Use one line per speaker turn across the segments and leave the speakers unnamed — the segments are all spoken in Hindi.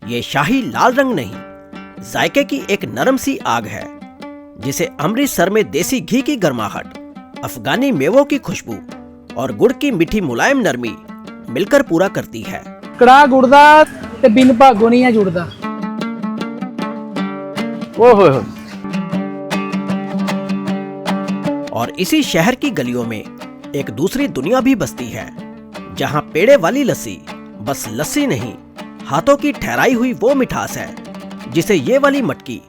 ये शाही लाल रंग नहीं, जायके की एक नरम सी आग है जिसे अमृतसर में देसी घी की गर्माहट, अफगानी मेवों की खुशबू और गुड़ की मीठी मुलायम नरमी मिलकर पूरा करती है।
कड़ा गुड़ दा ते बिन भागो नहीं है जुड़दा।
ओहो। और इसी शहर की गलियों में एक दूसरी दुनिया भी बसती है, जहां पेड़े वाली लस्सी बस लस्सी नहीं, हाथों की ठहराई हुई वो मिठास है जिसे ये वाली मटकी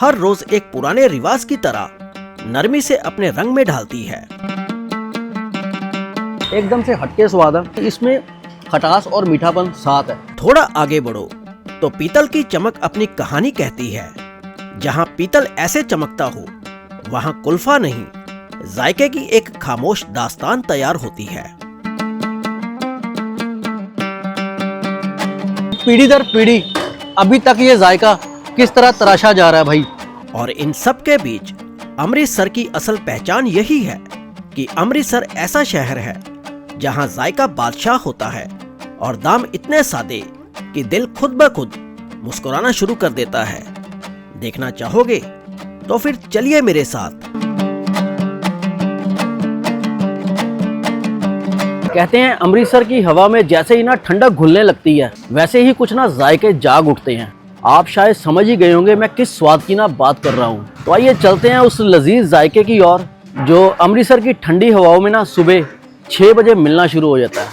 हर रोज एक पुराने रिवाज की तरह नरमी से अपने रंग में ढालती है।
एकदम से हटके स्वाद है, इसमें खटास और मीठापन साथ है।
थोड़ा आगे बढ़ो तो पीतल की चमक अपनी कहानी कहती है। जहां पीतल ऐसे चमकता हो, वहां कुल्फा नहीं, जायके की एक खामोश दास्तान तैयार होती है।
पीढ़ी दर पीढ़ी अभी तक ये जायका किस तरह तराशा जा रहा है भाई।
और इन सब के बीच अमृतसर की असल पहचान यही है कि अमृतसर ऐसा शहर है जहां जायका बादशाह होता है और दाम इतने सादे कि दिल खुद ब खुद मुस्कुराना शुरू कर देता है। देखना चाहोगे तो फिर चलिए मेरे साथ।
कहते हैं अमृतसर की हवा में जैसे ही ना ठंडक घुलने लगती है, वैसे ही कुछ ना जायके जाग उठते हैं। आप शायद समझ ही गए होंगे मैं किस स्वाद की ना बात कर रहा हूँ। तो आइए चलते हैं उस लजीज जायके की ओर जो अमृतसर की ठंडी हवाओं में ना सुबह 6 बजे मिलना शुरू हो जाता है।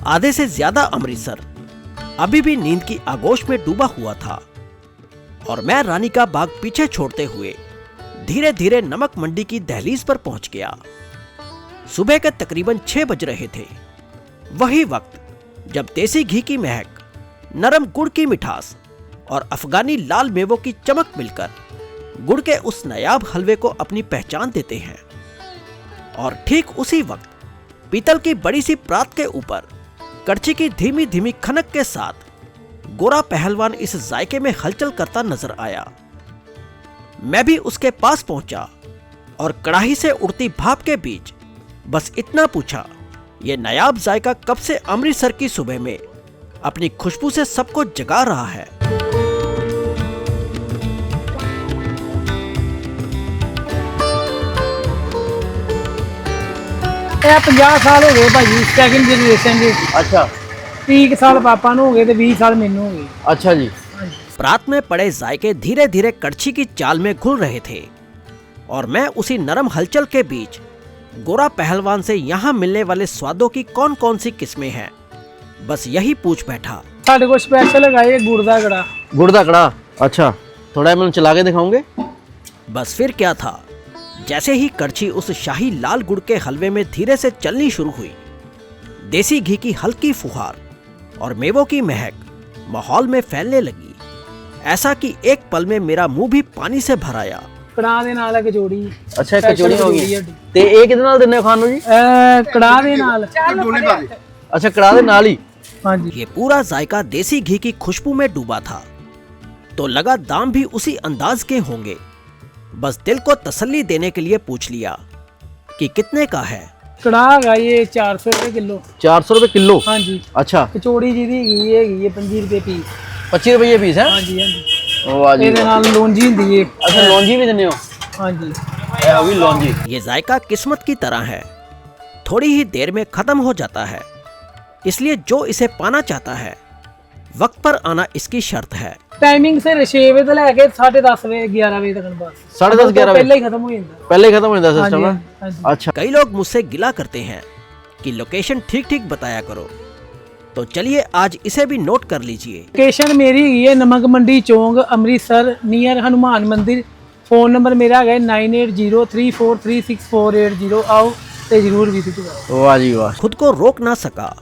आधे से ज्यादा अमृतसर अभी भी नींद की आगोश में डूबा हुआ था और मैं रानी का बाग पीछे छोड़ते हुए धीरे धीरे नमक मंडी की दहलीज पर पहुंच गया। सुबह के तकरीबन 6 बज रहे थे। वही वक्त जब देसी घी की महक, नरम गुड़ की मिठास और अफगानी लाल मेवों की चमक मिलकर गुड़ के उस नायाब हलवे को अपनी पहचान देते हैं। और ठीक उसी वक्त पीतल की बड़ी सी प्रात के ऊपर कड़छी की धीमी धीमी खनक के साथ गोरा पहलवान इस जायके में हलचल करता नजर आया। मैं भी उसके पास पहुंचा और कड़ाही से उड़ती भाप के बीच बस इतना पूछा, यह नायाब जायका कब से अमृतसर की सुबह में अपनी खुशबू से सबको जगा रहा है।
50 साल हो गए भाई सेकंड जनरेशन के।
अच्छा।
30 साल पापा ਨੂੰ ਹੋ ਗਏ ਤੇ 20 साल ਮੈਨੂੰ ਹੋ ਗਏ।
अच्छा जी।
प्रात में पड़े जायके धीरे धीरे कड़छी की चाल में घुल रहे थे और मैं उसी नरम हलचल के बीच गोरा पहलवान से यहाँ मिलने वाले स्वादों की कौन कौन सी किस्में हैं, बस यही पूछ बैठा।
ਸਾਡੇ ਕੋਲ स्पेशल है गुड़ ਦਾ कड़ा।
गुड़ दा कड़ा। अच्छा, थोड़ा मैंने चला के दिखाओगे?
बस फिर क्या था, जैसे ही कड़छी उस शाही लाल गुड़ के हलवे में धीरे से चलनी शुरू हुई, देसी घी की हल्की फुहार और मेवों की महक माहौल में फैलने लगी। ऐसा कि एक पल में मेरा मुंह भी पानी से भर आया।
ਕੜਾਹ ਦੇ ਨਾਲ ਕਚੌੜੀ।
अच्छा, कचौड़ी होगी ते ਇਹ ਕਿਹਦੇ ਨਾਲ ਦਿੰਦੇ ਖਾਣ ਨੂੰ ਜੀ?
ਕੜਾਹ ਦੇ ਨਾਲ।
अच्छा, कड़ा दे नाल ही।
हाँ जी।
ये पूरा जायका देसी घी की खुशबू में डूबा था, तो लगा दाम भी उसी अंदाज के होंगे। बस दिल को तसल्ली देने के लिए पूछ लिया कि कितने का है।
कड़ाह है ये 400 रुपए किलो।
400 रुपए किलो?
हाँ जी।
अच्छा।
कचौड़ी जी दी है 25 रुपए पीस।
25 रुपए पीस है?
हाँ जी हाँ जी।
वाह जी।
ਇਹਦੇ ਨਾਲ ਲੌਂਜੀ ਹੁੰਦੀ ਹੈ।
अच्छा, लौंजी भी देने हो?
हाँ जी।
अभी लौंजी।
ये जायका किस्मत की तरह है, थोड़ी ही देर में खत्म हो जाता है। इसलिए जो इसे पाना चाहता है, वक्त पर आना इसकी शर्त है।
टाइमिंग से 6 बजे ਤੋਂ ਲੈ ਕੇ 10:30 ਵਜੇ 11 ਵਜੇ तक बस।
10:30 11
ਪਹਿਲਾਂ ਹੀ खत्म हो ਜਾਂਦਾ।
पहले ही खत्म हो जाता
हाँ
सिस्टम
जी,
है?
हाँ जी।
अच्छा।
कई लोग मुझसे गिला करते हैं कि लोकेशन ठीक ठीक बताया करो, तो चलिए आज इसे भी नोट कर लीजिए।
लोकेशन मेरी हैगी है नमक मंडी चौंक, अमृतसर, नियर हनुमान मंदिर। फोन नंबर मेरा है 9803436480। आओ तो जरूर विजिट करो।
वाह जी वाह।
खुद को रोक ना सका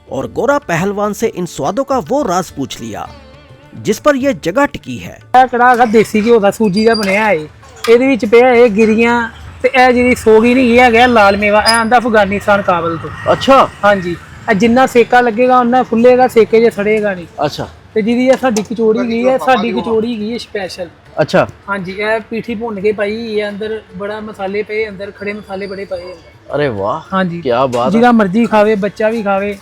और गोरा पहलवान से इन स्वादों का वो राज पूछ लिया जिस पर यह जगह टिकी है।
कड़ा है देसी घ्यो का सूजी का बनया है। ਇਹਦੇ ਵਿੱਚ ਪਿਆ ਇਹ ਗਿਰੀਆਂ ਤੇ ਇਹ ਜਿਹੜੀ ਸੋਗੀ ਨਹੀਂ ਇਹ ਹੈਗਾ ਲਾਲ ਮੇਵਾ। ਇਹ ਆਂਦਾ ਅਫਗਾਨਿਸਤਾਨ ਕਾਬਲ ਤੋਂ।
अच्छा।
ਹਾਂਜੀ। ਜਿੰਨਾ ਸੇਕਾ ਲੱਗੇਗਾ ਉਹਨਾਂ ਫੁੱਲੇਗਾ, ਸੇਕੇ 'ਚ ਸੜੇਗਾ ਨਹੀਂ।
अच्छा।
ਤੇ ਜਿਹਦੀ ਇਹ ਸਾਡੀ ਕਚੌੜੀ ਗਈ ਹੈ, ਸਾਡੀ ਕਚੌੜੀ ਗਈ ਹੈ ਸਪੈਸ਼ਲ।
अच्छा
ਹਾਂਜੀ ਇਹ ਪੀਠੀ ਭੁੰਨ ਕੇ ਪਾਈ ਇਹ ਅੰਦਰ ਬੜਾ ਮਸਾਲੇ ਪਏ, ਅੰਦਰ ਖੜੇ ਮਸਾਲੇ ਬੜੇ ਪਏ ਅੰਦਰ।
अरे वाह
ਹਾਂਜੀ
क्या बात है।
ਜਿਹਦਾ ਮਰਜ਼ੀ ਖਾਵੇ, ਬੱਚਾ ਵੀ ਖਾਵੇ,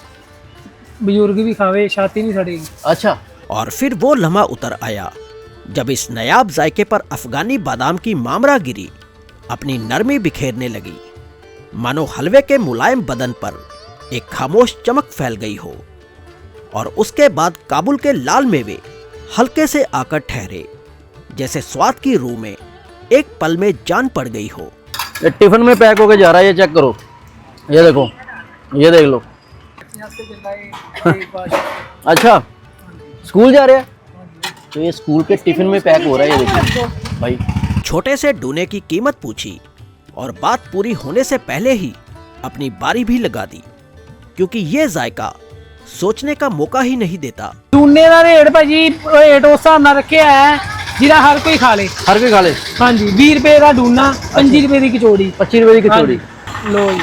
ਬਜ਼ੁਰਗ भी खावे, छाती नहीं सड़ेगी।
अच्छा
और फिर वो लम्हा उतर आया जब इस नायाब जायके पर अफगानी बादाम की मामरा गिरी अपनी नरमी बिखेरने लगी, मानो हलवे के मुलायम बदन पर एक खामोश चमक फैल गई हो। और उसके बाद काबुल के लाल मेवे हल्के से आकर ठहरे, जैसे स्वाद की रूह में एक पल में जान पड़ गई हो।
ये टिफिन में पैक होके जा रहा है, ये चेक करो, ये देखो, ये देख लो। अच्छा स्कूल जा रहे हैं, तो ये स्कूल के टिफिन में पैक हो रहा है, ये देखिए भाई।
छोटे से डूने की कीमत पूछी और बात पूरी होने से पहले ही अपनी बारी भी लगा दी, क्योंकि ये जायका सोचने का मौका ही नहीं देता।
ਡੂਨੇ ਦਾ ਰੇਟ ਭਾਜੀ ਰੇਟ ਉਸ ਹਿਸਾਬ ਨਾਲ ਰੱਖਿਆ ਹੈ ਜਿਹੜਾ ਹਰ ਕੋਈ ਖਾ ਲੇ।
हर कोई खा ले।
ਹਾਂਜੀ 20 ਰੁਪਏ ਦਾ ਡੂਨਾ, 25 ਰੁਪਏ ਦੀ ਕਚੌੜੀ।
25 रुपए की कचौड़ी।
ਲੋ ਜੀ।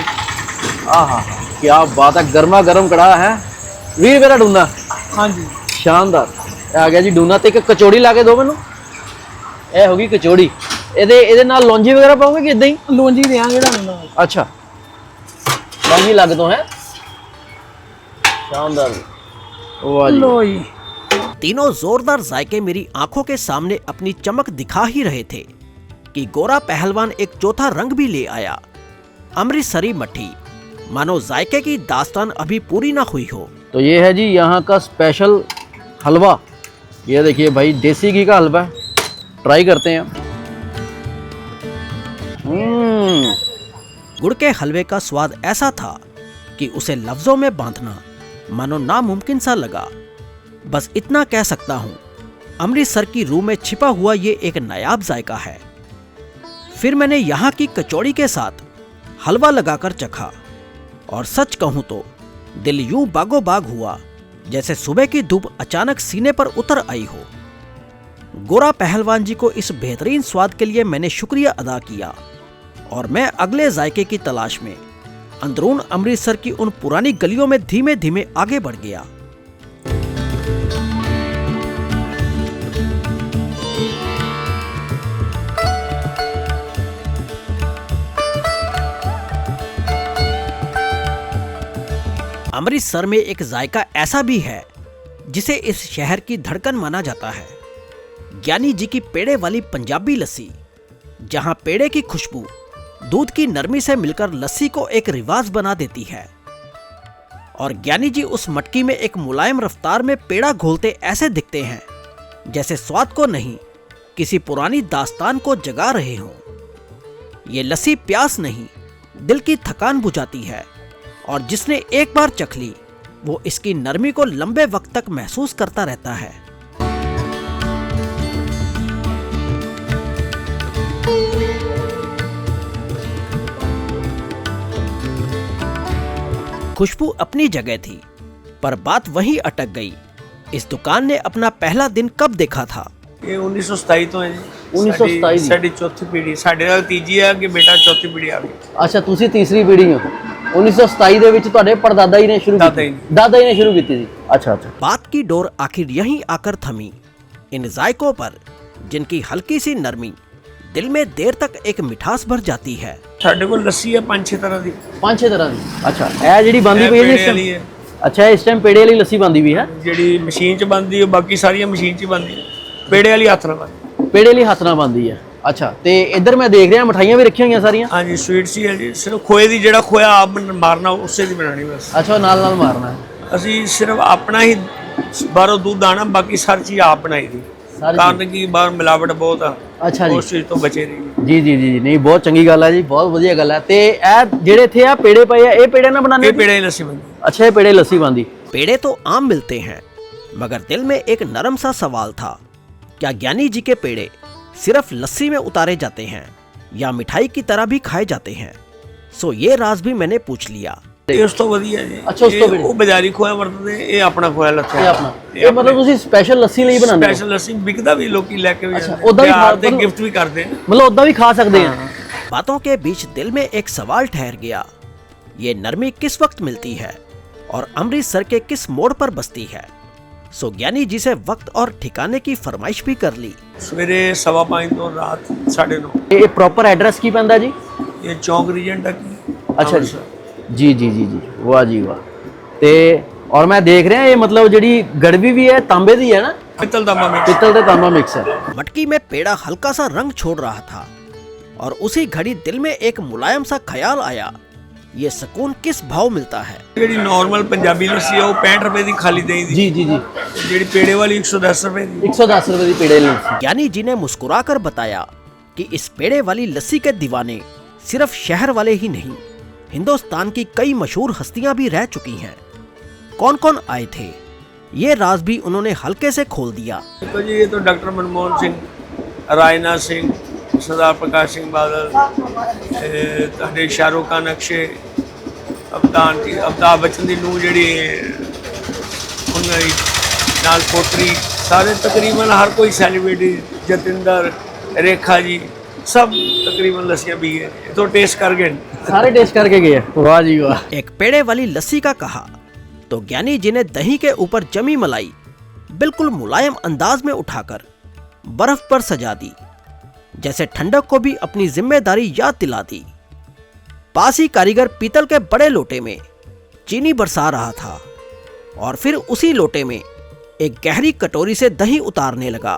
आहा क्या बात है, गर्मा गर्म कड़ा है। 20 रुपए का डूना,
ਹਾਂਜੀ
शानदार। ਇਹ ਆ ਗਿਆ ਜੀ ਡੂਨਾ ਤੇ ਇੱਕ ਕਚੌੜੀ ਲਾ ਕੇ ਦਿਓ ਮੈਨੂੰ। ਇਹ ਹੋ ਗਈ ਕਚੌੜੀ, ਇਹਦੇ ਨਾਲ ਲੌਂਜੀ ਵਗੈਰਾ ਪਾਉਂਗੇ ਕਿ ਇਦਾਂ ਹੀ?
ਲੋਂਜੀ ਦੇਾਂਗੇ ਤੁਹਾਨੂੰ ਨਾਲ।
अच्छा लौंजी लग तो है, शानदार। वाह जी।
ਲੋ ਜੀ।
तीनों जोरदार जायके मेरी आंखों के सामने अपनी चमक दिखा ही रहे थे कि गोरा पहलवान एक चौथा रंग भी ले आया, अमृतसरी मट्ठी। मानो जायके की दास्तान अभी पूरी ना हुई हो।
तो ये है जी यहाँ का स्पेशल हलवा। ये देखिए भाई, देसी घी का हलवा है, ट्राई करते हैं।
गुड़ के हलवे का स्वाद ऐसा था कि उसे लफ्जों में बांधना मानो नामुमकिन सा लगा। बस इतना कह सकता हूँ, अमृतसर की रूह में छिपा हुआ ये एक नायाब जायका है। फिर मैंने यहाँ की कचौड़ी के साथ हलवा लगाकर चखा और सच कहूँ तो दिल यूं बागो बाग हुआ जैसे सुबह की धूप अचानक सीने पर उतर आई हो। गोरा पहलवान जी को इस बेहतरीन स्वाद के लिए मैंने शुक्रिया अदा किया और मैं अगले जायके की तलाश में अंदरून अमृतसर की उन पुरानी गलियों में धीमे धीमे आगे बढ़ गया। अमृतसर में एक जायका ऐसा भी है जिसे इस शहर की धड़कन माना जाता है, ज्ञानी जी की पेड़े वाली पंजाबी लस्सी, जहां पेड़े की खुशबू दूध की नरमी से मिलकर लस्सी को एक रिवाज बना देती है। और ज्ञानी जी उस मटकी में एक मुलायम रफ्तार में पेड़ा घोलते ऐसे दिखते हैं जैसे स्वाद को नहीं, किसी पुरानी दास्तान को जगा रहे हों। ये लस्सी प्यास नहीं, दिल की थकान बुझाती है, और जिसने एक बार चख ली वो इसकी नरमी को लंबे वक्त तक महसूस करता रहता है। खुशबू अपनी जगह थी, पर बात वहीं अटक गई। इस दुकान ने अपना पहला दिन कब देखा था?
ਇਹ 1927 ਤੋਂ ਹੈ ਜੀ।
1927 ਦੀ।
ਸਾਡੀ ਚੌਥੀ ਪੀੜ੍ਹੀ, ਸਾਡੇ ਨਾਲ ਤੀਜੀ ਆ ਕਿ ਬੇਟਾ ਚੌਥੀ ਪੀੜ੍ਹੀ ਆ ਗਈ।
अच्छा ਤੁਸੀਂ ਤੀਸਰੀ ਪੀੜ੍ਹੀ ਹੋ। 1927 ਦੇ ਵਿੱਚ ਤੁਹਾਡੇ ਪੜਦਾਦਾ ਜੀ ਨੇ ਸ਼ੁਰੂ
ਦਾਦਾ
ਕੀਤੀ।
ਜੀ ਨੇ।
ਦਾਦਾ ਜੀ ਨੇ ਸ਼ੁਰੂ ਕੀਤੀ ਸੀ। अच्छा अच्छा।
बात की डोर आखिर यहीं आकर थमी, इन जायकों पर जिनकी हल्की सी नरमी दिल में देर तक एक मिठास भर जाती है।
ਸਾਡੇ ਕੋਲ ਲੱਸੀ ਹੈ 5-6 ਤਰ੍ਹਾਂ ਦੀ।
5-6 ਤਰ੍ਹਾਂ ਦੀ। ਅੱਛਾ ਇਹ ਜਿਹੜੀ ਬੰਦੀ ਪਈ ਹੈ
ਪੇੜੇ
ਇਸ
ਵਾਲੀ
ਟਾਈਮ?
ਹੈ
ਅੱਛਾ ਇਸ ਟਾਈਮ ਪੇੜੇ ਵਾਲੀ ਲੱਸੀ ਬੰਦੀ ਵੀ ਹੈ।
ਜਿਹੜੀ ਮਸ਼ੀਨ 'ਚ ਬਣਦੀ ਹੈ, ਬਾਕੀ ਸਾਰੀਆਂ ਮਸ਼ੀਨ 'ਚ ਹੀ ਬਣਦੀ ਹੈ। ਪੇੜੇ ਵਾਲੀ ਹੱਥ ਨਾਲ ਬਣਦੀ।
ਪੇੜੇ ਵਾਲੀ ਹੱਥ ਨਾਲ ਬੰਦੀ ਹੈ। ਅੱਛਾ ਤੇ ਇੱਧਰ ਮੈਂ ਦੇਖ ਰਿਹਾ ਮਠਾਈਆਂ ਵੀ ਰੱਖੀਆਂ ਹੋਈਆਂ ਸਾਰੀਆਂ।
ਹਾਂਜੀ ਸਵੀਟਸ ਹੀ ਹੈ ਜੀ। ਸਿਰਫ ਖੋਏ ਦੀ, ਜਿਹੜਾ ਖੋਇਆ ਆਪ ਮਾਰਨਾ ਉਸੇ ਦੀ ਬਣਾਉਣੀ ਬਸ।
ਅੱਛਾ ਨਾਲ ਨਾਲ ਮਾਰਨਾ ਹੈ।
ਅਸੀਂ ਸਿਰਫ ਆਪਣਾ ਹੀ ਬਾਹਰੋਂ ਦੁੱਧ ਆਣਾ, ਬਾਕੀ ਸਾਰੀ ਚੀਜ਼ ਆਪ ਬਣਾਈ ਦੀ।
ਸਾਰੀ
ਕਾਰਨ ਕਿ ਬਾਹਰ ਮਿਲਾਵਟ ਬਹੁਤ ਆ,
ਅੱਛਾ ਜੀ।
ਉਸ ਚੀਜ਼ ਤੋਂ ਬਚੇ ਰਹੀਏ।
ਜੀ ਜੀ ਜੀ ਨਹੀਂ ਬਹੁਤ ਚੰਗੀ ਗੱਲ ਹੈ ਜੀ, ਬਹੁਤ ਵਧੀਆ ਗੱਲ ਹੈ। ਤੇ ਇਹ ਜਿਹੜੇ ਇੱਥੇ ਆ ਪੇੜੇ ਪਏ ਆ, ਇਹ ਪੇੜੇ ਨਾਲ ਬਣਾਉਂਦੇ?
ਇਹ ਪੇੜੇ ਦੀ ਲੱਸੀ ਬਣਦੀ।
अच्छा ये पेड़े लस्सी बांधी।
पेड़े तो आम मिलते हैं, मगर दिल में एक नरम सा सवाल था, क्या ज्ञानी जी के पेड़े सिर्फ लस्सी में उतारे जाते हैं या मिठाई की तरह भी खाए जाते हैं? सो ये राज भी मैंने पूछ लिया।
ਇਹ ਉਸ ਤੋਂ ਵਧੀਆ ਜੀ।
ਅੱਛਾ, ਉਸ ਤੋਂ ਵਧੀਆ।
ਉਹ ਬਾਜ਼ਾਰੀ ਖੋਇਆ ਵਰਤਦੇ, ਇਹ ਆਪਣਾ ਖੋਇਆ ਲੱਥਾ।
ਇਹ ਆਪਣਾ ਇਹ ਮਤਲਬ ਤੁਸੀਂ ਸਪੈਸ਼ਲ ਲੱਸੀ ਲਈ ਬਣਾਉਂਦੇ ਹੋ?
ਸਪੈਸ਼ਲ ਲੱਸੀ ਵਿਕਦਾ ਵੀ, ਲੋਕੀ ਲੈ ਕੇ ਵੀ
ਅੱਛਾ,
ਜਾਂਦੇ,
ਉੱਦਾਂ ਵੀ
ਬਿਹਾਰ
ਖਾ-
ਦੇ
ਮਤਲਬ-
ਗਿਫਟ ਵੀ ਕਰਦੇ ਨੇ।
मतलब उदा भी खा सकते हैं।
बातों के बीच दिल में एक सवाल ठहर गया, ये नरमी किस वक्त मिलती है और अमृतसर के किस मोड़ पर बसती है? सो ज्ञानी जी से वक्त और ठिकाने की फरमाइश भी कर ली।
सवेरे 5:15 तो रात 9:30।
ये प्रॉपर एड्रेस की पैंदा जी?
ये चौक रीजेंट तक।
अच्छा जी जी जी जी, वाह जी वाह। ते और मैं देख रहा ये मतलब जड़ी गड़वी भी है तांबे दी है ना?
पित्तल तांबा मिक्स।
पित्तल ते तांबा मिक्स है।
मटकी में पेड़ा हल्का सा रंग छोड़ रहा था और उसी घड़ी दिल में एक मुलायम सा ख्याल आया, ये सुकून किस भाव मिलता है।
ਜਿਹੜੀ नॉर्मल पंजाबी लस्सी है वो 65 रुपए दी खाली देई दी।
जी जी जी,
ਜਿਹੜੀ पेड़े वाली 110 रुपए दी।
110 रुपए की पेड़े लस्सी।
ज्ञानी जी ने मुस्कुराकर बताया कि इस पेड़े वाली लस्सी के दीवाने सिर्फ शहर वाले ही नहीं, हिंदुस्तान की कई मशहूर हस्तियां भी रह चुकी हैं। कौन कौन आए थे ये राज भी उन्होंने हल्के से खोल दिया।
तो जी ये तो डॉक्टर मनमोहन सिंह, राजनाथ सिंह, सरदार प्रकाश सिंह बादल, ਤੁਹਾਡੇ शाहरुख खान, अक्षय, अमिताभ बच्चन ਦੀ ਨੂੰਹ ਜਿਹੜੀ ਉਹਨਾਂ ਦੀ ਨਾਲ ਪੋਤਰੀ, ਸਾਰੇ ਤਕਰੀਬਨ हर कोई सेलिब्रिटी, जतिंदर, रेखा जी, सब तकरीबन लस्सियां भी है तो टेस्ट कर गए।
सारे टेस्ट करके गए। वाह जी वाह।
एक पेड़े वाली लस्सी का कहा तो ज्ञानी जी ने दही के ऊपर जमी मलाई बिल्कुल मुलायम अंदाज में उठाकर बर्फ पर सजा दी, जैसे ठंडक को भी अपनी जिम्मेदारी याद दिला दी। पास ही कारीगर पीतल के बड़े लोटे में चीनी बरसा रहा था और फिर उसी लोटे में एक गहरी कटोरी से दही उतारने लगा।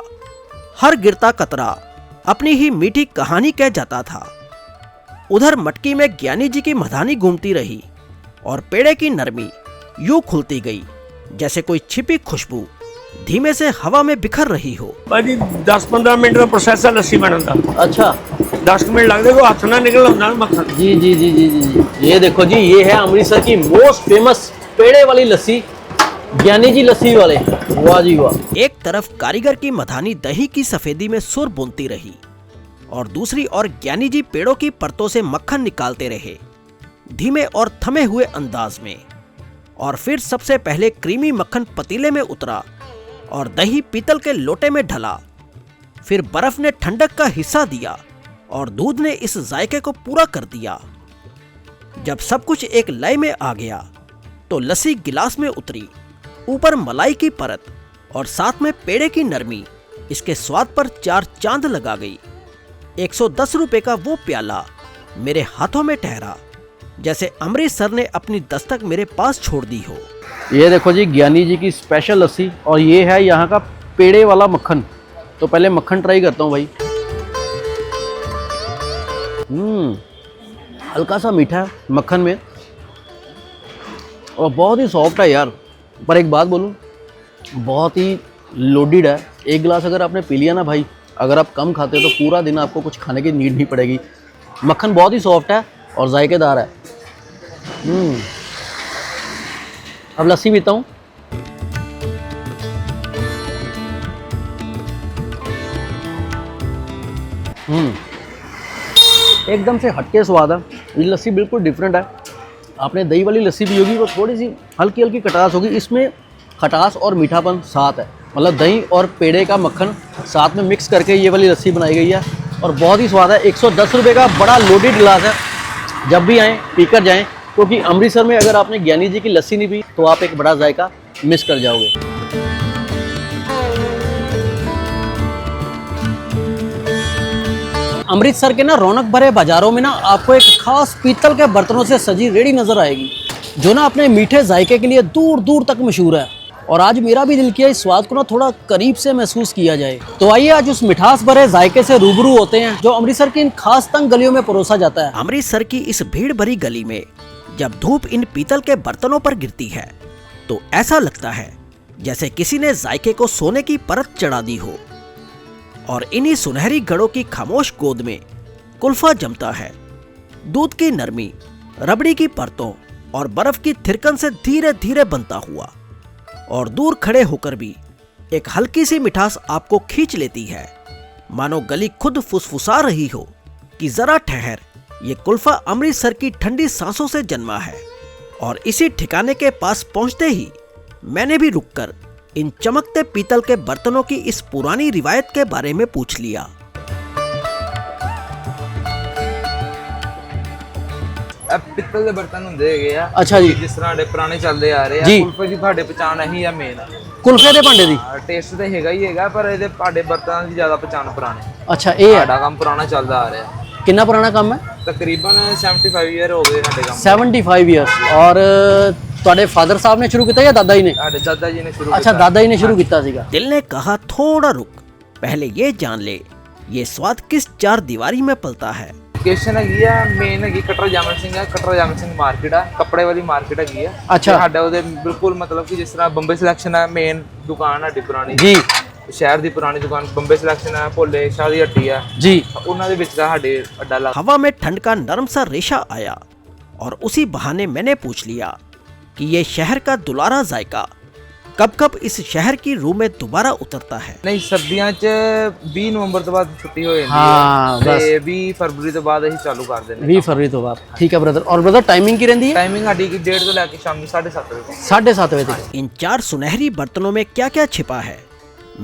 हर गिरता कतरा अपनी ही मीठी कहानी कह जाता था। उधर मटकी में ज्ञानी जी की मधानी घूमती रही और पेड़े की नरमी यूं खुलती गई जैसे कोई छिपी खुशबू धीमे से हवा में बिखर रही हो।
भाजी 10-15 मिनट का प्रोसेस है लस्सी बनने का।
अच्छा
10 मिनट लगते को हाथ ना निकल होता मक्खन।
जी जी जी जी जी, ये देखो जी, ये है अमृतसर की मोस्ट फेमस पेड़े वाली लस्सी, ज्ञानी जी लस्सी वाले। वाह जी वाह।
एक तरफ कारीगर की मधानी दही की सफेदी में सुर बुनती रही और दूसरी ओर ज्ञानी जी पेड़ों की परतों से मक्खन निकालते रहे, धीमे और थमे हुए अंदाज में। और फिर सबसे पहले क्रीमी मक्खन पतीले में उतरा और दही पीतल के लोटे में ढला। फिर बर्फ ने ठंडक का हिस्सा दिया और दूध ने इस जायके को पूरा कर दिया। जब सब कुछ एक लय में आ गया तो लस्सी गिलास में उतरी, ऊपर मलाई की परत और साथ में पेड़े की नरमी इसके स्वाद पर 4 चांद लगा गई। 110 रुपए का वो प्याला मेरे हाथों में ठहरा जैसे अमृतसर ने अपनी दस्तक मेरे पास छोड़ दी हो।
ये देखो जी, ज्ञानी जी की स्पेशल लस्सी और ये है यहाँ का पेड़े वाला मक्खन। तो पहले मक्खन ट्राई करता हूँ भाई। हल्का सा मीठा है मक्खन में और बहुत ही सॉफ्ट है यार। पर एक बात बोलूँ, बहुत ही लोडेड है। एक गिलास अगर आपने पी लिया ना भाई, अगर आप कम खाते हो तो पूरा दिन आपको कुछ खाने की नीड नहीं पड़ेगी। मक्खन बहुत ही सॉफ्ट है और जायकेदार है। अब लस्सी पीता हूँ। एकदम से हटके स्वाद है। ये लस्सी बिल्कुल डिफरेंट है। आपने दही वाली लस्सी पी होगी, वो थोड़ी सी हल्की हल्की खटास होगी, इसमें खटास और मीठापन साथ है। मतलब दही और पेड़े का मक्खन साथ में मिक्स करके ये वाली लस्सी बनाई गई है और बहुत ही स्वाद है। 110 रुपये का बड़ा लोडेड गिलास है। जब भी आएँ पीकर जाएँ, क्योंकि अमृतसर में अगर आपने ज्ञानी जी की लस्सी नहीं पी तो आप एक बड़ा जायका मिस कर जाओगे। अमृतसर के ना रौनक भरे बाजारों में ना आपको एक खास पीतल के बर्तनों से सजी रेहड़ी नजर आएगी, जो ना अपने मीठे जायके के लिए दूर दूर तक मशहूर है। और आज मेरा भी दिल किया इस स्वाद को ना थोड़ा करीब से महसूस किया जाए। तो आइए आज उस मिठास भरे जायके से रूबरू होते हैं जो अमृतसर की इन खास तंग गलियों में परोसा जाता है।
अमृतसर की इस भीड़ भरी गली में जब धूप इन पीतल के बर्तनों पर गिरती है तो ऐसा लगता है जैसे किसी ने जायके को सोने की परत चढ़ा दी हो। और इन्हीं सुनहरी घड़ों की खामोश गोद में कुल्फा जमता है, दूध की नरमी, रबड़ी की परतों और बर्फ की थिरकन से धीरे धीरे बनता हुआ। और दूर खड़े होकर भी एक हल्की सी मिठास आपको खींच लेती है, मानो गली खुद फुसफुसा रही हो कि जरा ठहर, ये कुल्फा अमृतसर की ठंडी सांसों से जन्मा है। और इसी ठिकाने के पास पहुंचते ही मैंने भी रुककर इन चमकते पीतल के बर्तनों की इस पुरानी रिवायत के बारे में पूछ लिया।
ਪਿੱਤਲ ਦੇ ਬਰਤਨ ਹੁੰਦੇ ਹੈਗੇ ਆ।
ਅੱਛਾ ਜੀ।
ਜਿਸ ਤਰ੍ਹਾਂ ਸਾਡੇ ਪੁਰਾਣੇ ਚੱਲਦੇ ਆ ਰਹੇ ਆ,
ਜੀ।
ਕੁਲਫੇ ਦੀ ਤੁਹਾਡੇ ਪਛਾਣ ਇਹੀ ਆ ਮੇਨ।
ਕੁਲਫੇ ਦੇ ਭਾਂਡੇ ਦੀ।
ਟੇਸਟ ਤੇ ਹੈਗਾ ਹੀ ਹੈਗਾ, ਪਰ ਇਹਦੇ ਭਾਂਡੇ ਬਰਤਨਾਂ ਦੀ ਜ਼ਿਆਦਾ ਪਛਾਣ ਪੁਰਾਣੇ।
ਅੱਛਾ ਇਹ ਹੈ।
ਸਾਡਾ ਕੰਮ ਪੁਰਾਣਾ ਚੱਲਦਾ ਆ ਰਿਹਾ,
ਕਿੰਨਾ ਪੁਰਾਣਾ ਕੰਮ ਹੈ?
ਤਕਰੀਬਨ 75 ਈਅਰ ਹੋ ਗਏ ਸਾਡੇ ਕੰਮ।
75 ਇਅਰਸ। ਔਰ ਤੁਹਾਡੇ ਫਾਦਰ ਸਾਹਿਬ ਨੇ ਸ਼ੁਰੂ ਕੀਤਾ ਜਾਂ ਦਾਦਾ ਜੀ ਨੇ?
ਸਾਡੇ ਦਾਦਾ ਜੀ ਨੇ ਸ਼ੁਰੂ
अच्छा दादा जी ने शुरू किया सीगा।
दिल ने कहा थोड़ा रुक, पहले ये जान ले ये स्वाद किस चार दीवारी में पलता है।
ਲੋਕੇਸ਼ਨ ਹੈਗੀ ਆ ਮੇਨ ਹੈਗੀ ਕਟਰਾ ਜਾਮਨ ਸਿੰਘ ਆ, ਕਟਰਾ ਜਾਮਨ ਸਿੰਘ ਮਾਰਕੀਟ ਆ, ਕੱਪੜੇ ਵਾਲੀ ਮਾਰਕੀਟ ਹੈਗੀ ਆ।
ਅੱਛਾ।
ਤੇ ਸਾਡਾ ਉਹਦੇ ਬਿਲਕੁਲ ਮਤਲਬ ਕਿ ਜਿਸ ਤਰ੍ਹਾਂ ਬੰਬੇ ਸਿਲੈਕਸ਼ਨ ਆ, ਮੇਨ ਦੁਕਾਨ ਸਾਡੀ ਪੁਰਾਣੀ
जी
ਸ਼ਹਿਰ ਦੀ ਪੁਰਾਣੀ ਦੁਕਾਨ ਬੰਬੇ ਸਿਲੈਕਸ਼ਨ ਆ, ਭੋਲੇ ਸ਼ਾਹ ਦੀ ਹੱਟੀ ਆ,
जी।
ਉਹਨਾਂ ਦੇ ਵਿੱਚ ਦਾ ਸਾਡੇ ਅੱਡਾ ਲੱਗ।
हवा में ठंड का नरम सा रेशा आया और उसी बहाने मैंने पूछ लिया कि ये शहर का दुलारा जायका कब कब इस शहर की रूह में दोबारा उतरता है।
ਨਹੀਂ ਸਰਦੀਆਂ 'ਚ 20 ਨਵੰਬਰ ਤੋਂ ਬਾਅਦ ਛੁੱਟੀ ਹੋ ਜਾਂਦੀ
ਹਾਂ,
ਹੈ
ਬਸ।
ਤੇ 20 ਫਰਵਰੀ ਤੋਂ ਬਾਅਦ ਅਸੀਂ ਚਾਲੂ ਕਰ ਦਿੰਦੇ
20 फरवरी तो बाद ठीक है ब्रदर। और ब्रदर टाइमिंग की रहती है?
ਟਾਈਮਿੰਗ ਸਾਡੀ 1:30 ਤੋਂ ਲੈ ਕੇ ਸ਼ਾਮੀ 7:30 ਵਜੇ।
7:30 बजे तक।
इन चार सुनहरी बर्तनों में क्या क्या छिपा है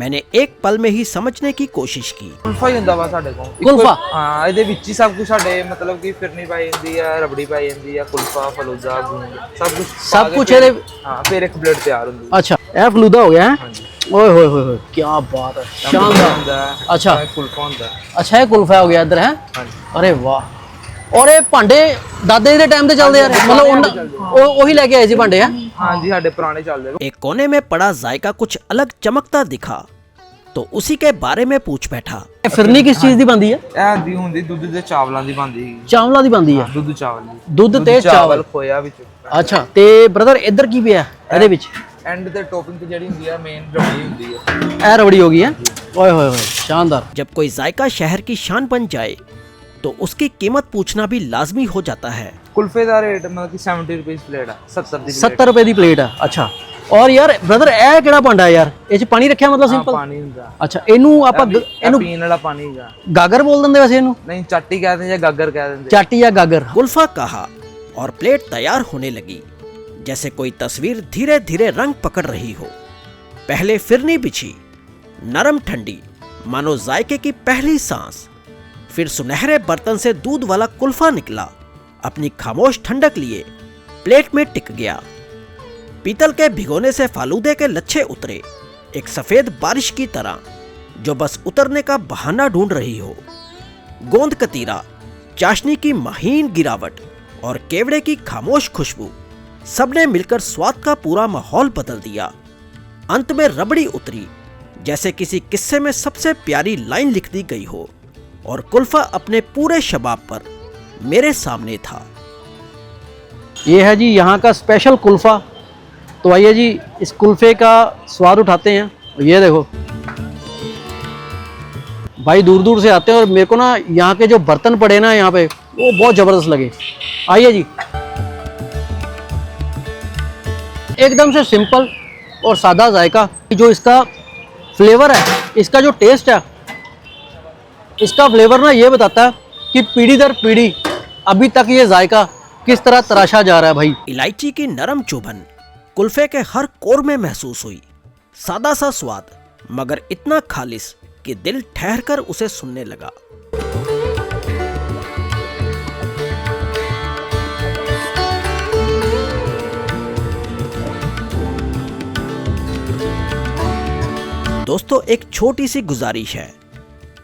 मैंने एक पल में ही समझने की कोशिश की।
ਕੁਲਫਾ ਹੀ ਹੁੰਦਾ ਵਾ ਸਾਡੇ ਕੋਲ।
ਕੁਲਫਾ?
ਹਾਂ, ਇਹਦੇ ਵਿੱਚ ਹੀ ਸਭ ਕੁਝ ਸਾਡੇ ਮਤਲਬ ਕਿ ਫਿਰਨੀ ਪਾਈ ਜਾਂਦੀ ਆ, ਰਬੜੀ ਪਾਈ ਜਾਂਦੀ ਆ, ਕੁਲਫਾ, ਫਲੂਦਾ, ਗੂੰਦ ਸਭ ਕੁਝ।
सब कुछ ਇਹਦੇ।
ਹਾਂ, ਫਿਰ ਇੱਕ ਪਲੇਟ ਤਿਆਰ ਹੁੰਦੀ ਹੈ।
अच्छा ਇਹ ਫਲੂਦਾ ਹੋ ਗਿਆ ਹੈ। ओए होए होए होए क्या बात है, शानदार।
ਹੁੰਦਾ ਹੈ,
ਅੱਛਾ।
ਇਹ ਕੁਲਫਾ ਹੁੰਦਾ ਹੈ।
अच्छा ये कुल्फा हो गया इधर है।
ਹਾਂਜੀ।
अरे वाह। और ये भांडे दादे जी के टाइम ते चलदे यार, मतलब वही लेके आए सी भांडे है।
ਹਾਂਜੀ, ਸਾਡੇ ਪੁਰਾਣੇ ਚੱਲਦੇ।
एक कोने में पड़ा जायका कुछ अलग चमकता दिखा तो उसी के बारे में पूछ बैठा।
ये फिरनी किस चीज दी बनदी है?
ਇਹ ਦੀ ਹੁੰਦੀ ਦੁੱਧ ਤੇ ਚਾਵਲਾਂ ਦੀ ਬਣਦੀ ਹੈਗੀ।
ਚਾਵਲਾਂ ਦੀ ਬਣਦੀ ਹੈ।
ਦੁੱਧ ਚਾਵਲ ਦੀ।
ਦੁੱਧ ਤੇ ਚਾਵਲ।
ਖੋਇਆ ਵਿੱਚ।
ਅੱਛਾ ਤੇ ਬ੍ਰਦਰ ਇੱਧਰ ਕੀ ਪਿਆ ਇਹਦੇ ਵਿੱਚ?
ਐਂਡ ਤੇ ਟੋਪਿੰਗ ਤੇ ਜਿਹੜੀ ਹੁੰਦੀ ਆ ਮੇਨ ਰਬੜੀ ਹੁੰਦੀ ਆ।
ਇਹ ਰਬੜੀ ਹੋ ਗਈ ਹੈ। ओए होए होए शानदार।
जब कोई जायका शहर की शान बन जाए तो उसकी कीमत पूछना भी लाजमी हो जाता है।
ਕੁਲਫੇ ਦਾ ਰੇਟ ਮਤਲਬ ਕਿ 70 ਰੁਪਏ ਪਲੇਟ ਆ, 70 ਦੀ plate।
70 ਰੁਪਏ ਦੀ ਪਲੇਟ ਆ। ਅੱਛਾ ਔਰ ਯਾਰ ਬ੍ਰਦਰ ਇਹ ਕਿਹੜਾ ਭਾਂਡਾ ਯਾਰ? ਇਹ ਚ ਪਾਣੀ ਰੱਖਿਆ ਮਤਲਬ
ਹਾਂ,
ਸਿੰਪਲ?
ਪਾਣੀ ਹੁੰਦਾ।
ਅੱਛਾ ਇਹਨੂੰ ਆਪਾਂ
ਇਹ
ਇਹਨੂੰ
ਪੀਣ ਵਾਲਾ ਪਾਣੀ ਹੈਗਾ।
ਗਾਗਰ ਬੋਲ ਦਿੰਦੇ ਵੈਸੇ ਇਹਨੂੰ?
ਨਹੀਂ, ਚਾਟੀ ਕਹਿ ਦਿੰਦੇ ਜਾਂ ਗਾਗਰ ਕਹਿ ਦਿੰਦੇ।
ਚਾਟੀ ਜਾਂ ਗਾਗਰ।
गुल्फा कहा और प्लेट तैयार होने लगी जैसे कोई तस्वीर धीरे धीरे रंग पकड़ रही हो। पहले फिरनी बिछी, नरम ठंडी मानो जायके की पहली सांस। फिर सुनहरे बर्तन से दूध वाला कुल्फा निकला, अपनी खामोश ठंडक लिए प्लेट में टिक गया। पीतल के भिगोने से फालूदे के लच्छे उतरे, एक सफेद बारिश की तरह जो बस उतरने का बहाना ढूंढ रही हो। गोंद कतीरा, चाशनी की महीन गिरावट और केवड़े की खामोश खुशबू सबने मिलकर स्वाद का पूरा माहौल बदल दिया। अंत में रबड़ी उतरी जैसे किसी किस्से में सबसे प्यारी लाइन लिख दी गई हो और कुल्फा अपने पूरे शबाब पर मेरे सामने था।
ये है जी यहाँ का स्पेशल कुल्फा। तो आइए जी इस कुल्फे का स्वाद उठाते हैं। ये देखो भाई दूर दूर से आते हैं और मेरे को ना यहाँ के जो बर्तन पड़े ना यहाँ पे वो बहुत ज़बरदस्त लगे। आइए जी, एकदम से सिंपल और सादा जायका। जो इसका फ्लेवर है, इसका जो टेस्ट है, इसका फ्लेवर ना ये बताता है कि पीढ़ी दर पीढ़ी अभी तक ये जायका किस तरह तराशा जा रहा है भाई।
इलायची की नरम चुभन कुल्फे के हर कोर में महसूस हुई। सादा सा स्वाद मगर इतना खालिस कि दिल ठहरकर उसे सुनने लगा। दोस्तों एक छोटी सी गुजारिश है,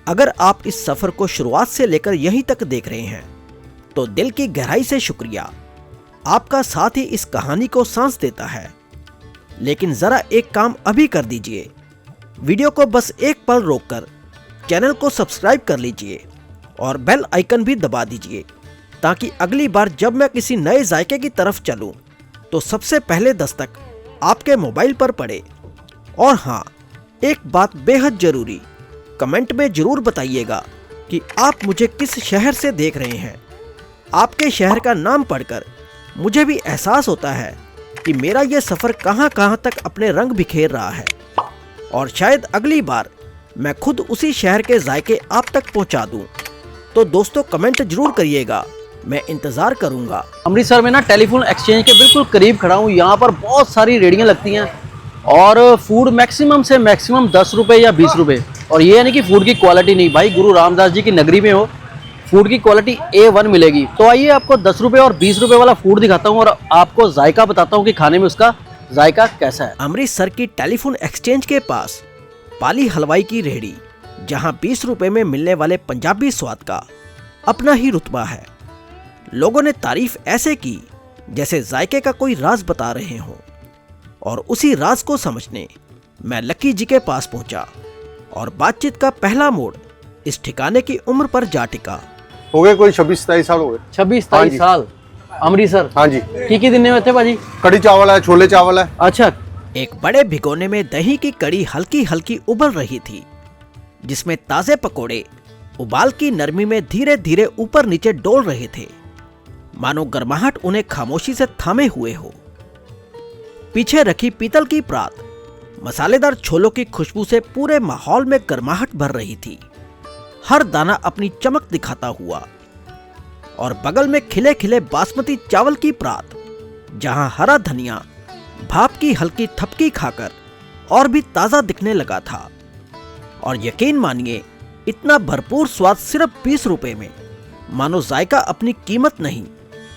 अगर आप इस सफर को शुरुआत से लेकर यहीं तक देख रहे हैं तो दिल की गहराई से शुक्रिया। आपका साथ ही इस कहानी को सांस देता है। लेकिन जरा एक काम अभी कर दीजिए, वीडियो को बस एक पल रोककर चैनल को सब्सक्राइब कर लीजिए और बेल आइकन भी दबा दीजिए ताकि अगली बार जब मैं किसी नए जायके की तरफ चलूं तो सबसे पहले दस्तक आपके मोबाइल पर पड़े। और हाँ, एक बात बेहद जरूरी, कमेंट में जरूर बताइएगा कि आप मुझे किस शहर से देख रहे हैं। आपके शहर का नाम पढ़कर मुझे भी एहसास होता है कि मेरा यह सफ़र कहां कहां तक अपने रंग बिखेर रहा है और शायद अगली बार मैं खुद उसी शहर के जायके आप तक पहुंचा दूं। तो दोस्तों कमेंट जरूर करिएगा, मैं इंतज़ार करूंगा।
अमृतसर में ना टेलीफोन एक्सचेंज के बिल्कुल करीब खड़ा हूँ। यहाँ पर बहुत सारी रेडियाँ लगती हैं और फूड मैक्सिमम से मैक्सिमम 10 रुपये या 20 रुपये। और ये यानी कि फूड की क्वालिटी नहीं, भाई गुरु रामदास जी की नगरी में हो, फूड की क्वालिटी A1 मिलेगी। तो आइए आपको 10 रुपये और 20 रुपये वाला फूड दिखाता हूँ और आपको जायका बताता हूँ कि खाने में उसका जायका कैसा है?
अमृतसर की टेलीफोन एक्सचेंज के पास पाली हलवाई की रेहड़ी, जहां 20 रुपए में मिलने वाले पंजाबी स्वाद का अपना ही रुतबा है। लोगों ने तारीफ ऐसे की जैसे जायके का कोई राज बता रहे हों, और उसी राज को समझने मैं लक्की जी के पास पहुंचा और बातचीत का पहला मोड़ इस ठिकाने की उम्र पर जा टिका।
हो गए कोई 26-27 साल हो गए।
26-27 साल अमृतसर।
हाँ जी।
की दिन में थे भाजी?
कड़ी चावल है, छोले चावल है।
अच्छा।
एक बड़े भिगोने में दही की कड़ी हल्की हल्की उबल रही थी, जिसमें ताजे पकोड़े उबाल की नरमी में धीरे धीरे ऊपर नीचे डोल रहे थे, मानो गर्माहट उन्हें खामोशी से थामे हुए हो। पीछे रखी पीतल की प्रात मसालेदार छोलों की खुशबू से पूरे माहौल में गर्माहट भर रही थी, हर दाना अपनी चमक दिखाता हुआ। और बगल में खिले खिले बासमती चावल की प्रात, जहां हरा धनिया भाप की हल्की थपकी खाकर और भी ताजा दिखने लगा था। और यकीन मानिए, इतना भरपूर स्वाद सिर्फ 20 रुपए में, मानो जायका अपनी कीमत नहीं,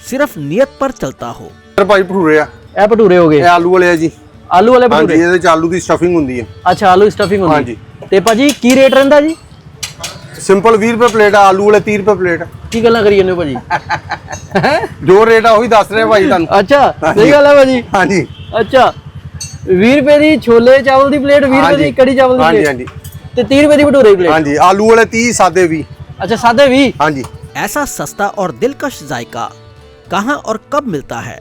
सिर्फ नियत पर चलता हो।
भाई भटूरे आ,
ਇਹ ਭਟੂਰੇ ਹੋ ਗਏ।
ਇਹ ਆਲੂ ਵਾਲੇ ਆ ਜੀ।
ਆਲੂ ਵਾਲੇ
ਹਾਂਜੀ,
ਭਟੂਰੇ।
ਇਹਦੇ ਚ ਆਲੂ ਦੀ ਸਟਫਿੰਗ ਹੁੰਦੀ ਹੈ।
ਅੱਛਾ, ਆਲੂ ਸਟਫਿੰਗ ਹੁੰਦੀ।
ਹਾਂਜੀ।
ਤੇ ਭਾਜੀ ਕੀ ਰੇਟ ਰਹਿੰਦਾ ਜੀ?
ਸਿੰਪਲ 20 ਰੁਪਏ ਪਲੇਟ ਆ, ਆਲੂ ਵਾਲੇ 30 ਰੁਪਏ ਪਲੇਟ।
ਕੀ ਗੱਲਾਂ ਕਰੀ ਜਾਂਦੇ ਹੋ ਭਾਜੀ?
ਜੋ ਰੇਟ ਆ ਉਹੀ ਦੱਸ ਰਿਹਾ ਭਾਈ ਤੁਹਾਨੂੰ।
ਅੱਛਾ, ਸਹੀ ਗੱਲ ਹੈ ਭਾਜੀ।
ਹਾਂਜੀ।
ਅੱਛਾ, 20 ਰੁਪਏ ਦੀ ਛੋਲੇ ਚਾਵਲ ਦੀ ਪਲੇਟ, 20 ਰੁਪਏ ਦੀ ਕੜੀ ਚਾਵਲ ਦੀ
ਹਾਂਜੀ
ਪਲੇਟ।
ਹਾਂਜੀ
ਤੇ 30 ਰੁਪਏ ਦੀ ਭਟੂਰੇ ਦੀ ਪਲੇਟ।
ਹਾਂਜੀ, ਆਲੂ ਵਾਲੇ 30, ਸਾਦੇ 20।
अच्छा, सादे 20।
ਹਾਂਜੀ।
ऐसा सस्ता और दिलकश जायका कहां और कब मिलता है,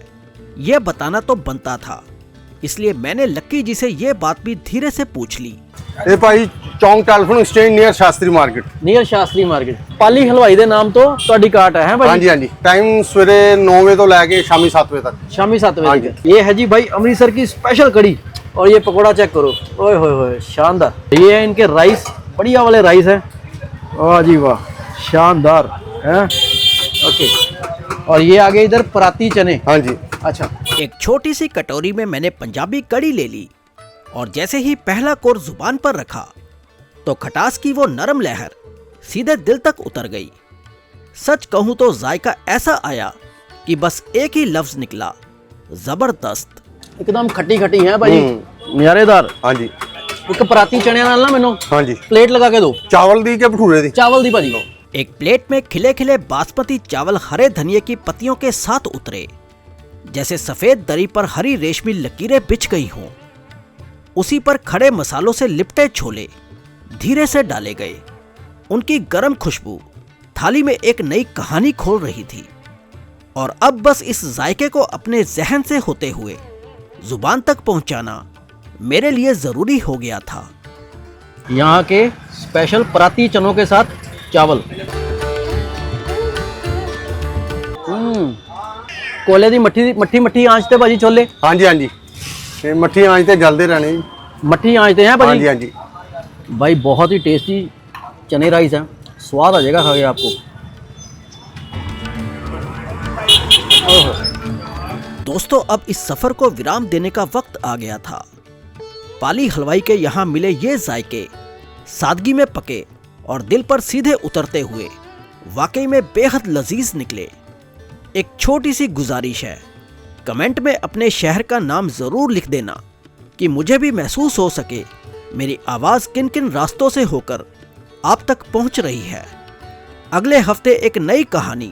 यह बताना तो बनता था। इसलिए मैंने लक्की जी से यह बात भी धीरे से पूछ ली।
ਇਹ ਭਾਈ ਚੌਂਕ ਟੈਲੀਫੋਨ ਐਕਸਚੇਂਜ ਨੀਅਰ ਸ਼ਾਸਤਰੀ ਮਾਰਕੀਟ।
ਨੀਅਰ ਸ਼ਾਸਤਰੀ ਮਾਰਕੀਟ। ਪਾਲੀ ਹਲਵਾਈ ਦੇ ਨਾਮ ਤੋਂ ਤੁਹਾਡੀ ਕਾਟ ਹੈ ਭਾਜੀ?
ਹਾਂਜੀ ਹਾਂਜੀ। ਟਾਈਮ ਸਵੇਰੇ 9 ਵਜੇ ਤੋਂ ਲੈ ਕੇ ਸ਼ਾਮੀ 7 ਵਜੇ ਤੱਕ।
शामी 7
हाँ
बजे तक। ये है जी भाई अमृतसर की स्पेशल कड़ी। और ये पकौड़ा चेक करो, ओए होए होए, शानदार। ये है इनके राइस, बढ़िया वाले राइस है। वाह जी वाह, शानदार है। ओके, और ये आगे इधर पराती चने।
हाँ जी।
अच्छा,
एक छोटी सी कटोरी में मैंने पंजाबी कड़ी ले ली, और जैसे ही पहला कोर जुबान पर रखा तो खटास की वो नरम लहर सीधे दिल तक उतर गई। सच कहूं तो जायका ऐसा आया कि बस एक ही लफ्ज निकला, जबरदस्त।
एकदम खट्टी खट्टी है भाई, नजारेदार।
हाँ जी।
एक पराती चने नाल ना मैनू
हाँ जी।
प्लेट लगा के दो।
चावल दी के भटूरे दी?
चावल दी भाजी।
एक प्लेट में खिले खिले बासमती चावल हरे धनिये की पत्तियों के साथ उतरे, जैसे सफेद दरी पर हरी रेशमी लकीरें बिछ गई हों। उसी पर खड़े मसालों से लिपटे छोले धीरे से डाले गए। उनकी गर्म खुशबू थाली में एक नई कहानी खोल रही थी, और अब बस इस जायके को अपने जहन से होते हुए जुबान तक पहुंचाना मेरे लिए जरूरी हो गया था।
यहाँ के स्पेशल पराती चनों के साथ चावल। कोले दी मट्ठी मट्ठी आंच ते भाजी छोले।
हाँ जी हाँ जी। ये मट्ठी आंच ते जलते रहने जी।
मट्ठी आंच ते हैं
हाँ
भाजी?
जी हाँ जी।
भाई बहुत ही टेस्टी चने राइस है, स्वाद आ जाएगा खा के आपको।
दोस्तों, अब इस सफर को विराम देने का वक्त आ गया था। पाली हलवाई के यहाँ मिले ये जायके सादगी में पके और दिल पर सीधे उतरते हुए वाकई में बेहद लजीज निकले। एक छोटी सी गुजारिश है, कमेंट में अपने शहर का नाम जरूर लिख देना कि मुझे भी महसूस हो सके मेरी आवाज किन किन रास्तों से होकर आप तक पहुंच रही है। अगले हफ्ते एक नई कहानी,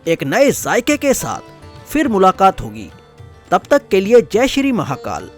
एक नए जायके के साथ फिर मुलाकात होगी। तब तक के लिए जय श्री महाकाल।